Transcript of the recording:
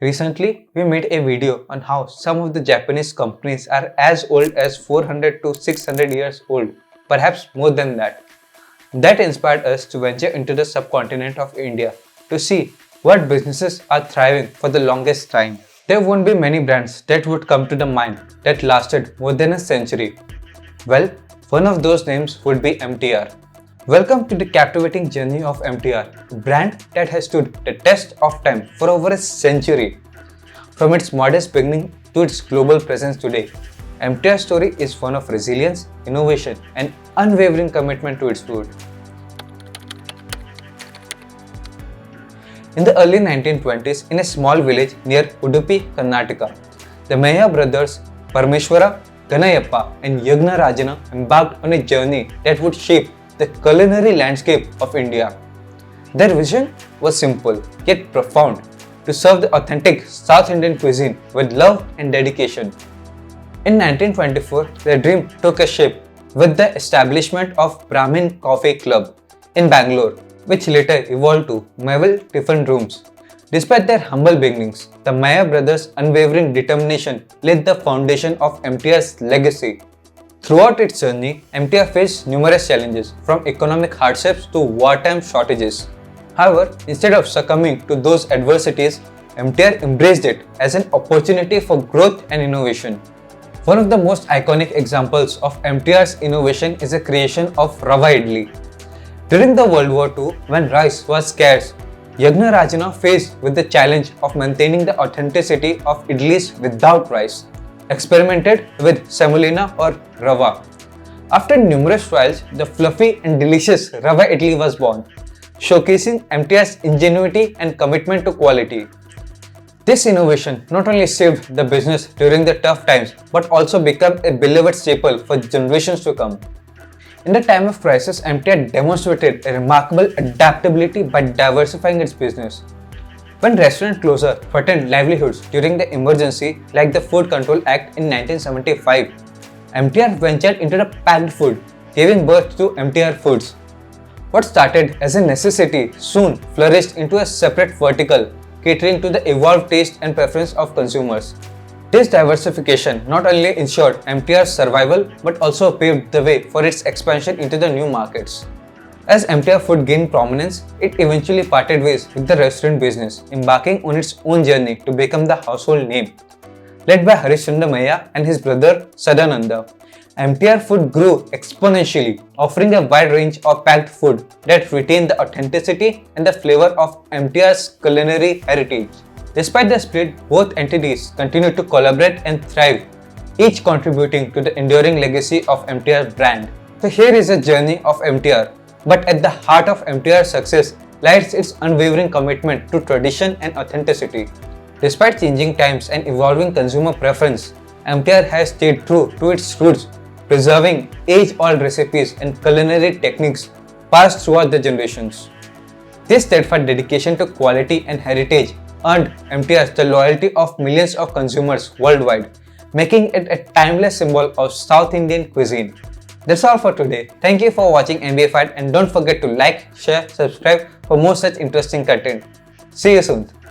Recently, we made a video on how some of the Japanese companies are as old as 400 to 600 years old, perhaps more than that. That inspired us to venture into the subcontinent of India to see what businesses are thriving for the longest time. There won't be many brands that would come to the mind that lasted more than a century. Well, one of those names would be MTR. Welcome to the captivating journey of MTR, a brand that has stood the test of time for over a century. From its modest beginning to its global presence today, MTR's story is one of resilience, innovation, and unwavering commitment to its food. In the early 1920s, in a small village near Udupi, Karnataka, the Meya brothers Parameshwara, Ganayappa, and Yagna Rajana embarked on a journey that would shape the culinary landscape of India. Their vision was simple yet profound: to serve the authentic South Indian cuisine with love and dedication. In 1924, their dream took a shape with the establishment of Brahmin Coffee Club in Bangalore, which later evolved to Meville Tiffin Rooms. Despite their humble beginnings, the Maya brothers' unwavering determination laid the foundation of MTR's legacy. Throughout its journey, MTR faced numerous challenges, from economic hardships to wartime shortages. However, instead of succumbing to those adversities, MTR embraced it as an opportunity for growth and innovation. One of the most iconic examples of MTR's innovation is the creation of Rava Idli. During the World War II, when rice was scarce, Yagna Rajana faced with the challenge of maintaining the authenticity of idlis without rice, experimented with semolina or rava. After numerous trials, the fluffy and delicious Rava Idli was born, showcasing MTR's ingenuity and commitment to quality. This innovation not only saved the business during the tough times but also became a beloved staple for generations to come. In the time of crisis, MTR demonstrated a remarkable adaptability by diversifying its business. When restaurant closure threatened livelihoods during the emergency like the Food Control Act in 1975, MTR ventured into the packed food, giving birth to MTR Foods. What started as a necessity soon flourished into a separate vertical, catering to the evolved taste and preference of consumers. This diversification not only ensured MTR's survival but also paved the way for its expansion into the new markets. As MTR Food gained prominence, it eventually parted ways with the restaurant business, embarking on its own journey to become the household name. Led by Harishchandra Maya and his brother Sadananda, MTR Food grew exponentially, offering a wide range of packed food that retained the authenticity and the flavor of MTR's culinary heritage. Despite the split, both entities continued to collaborate and thrive, each contributing to the enduring legacy of MTR's brand. So here is a journey of MTR, but at the heart of MTR's success lies its unwavering commitment to tradition and authenticity. Despite changing times and evolving consumer preference, MTR has stayed true to its roots, preserving age-old recipes and culinary techniques passed throughout the generations. This steadfast dedication to quality and heritage earned MTR the loyalty of millions of consumers worldwide, making it a timeless symbol of South Indian cuisine. That's all for today. Thank you for watching MBA Fight, and don't forget to like, share, subscribe for more such interesting content. See you soon.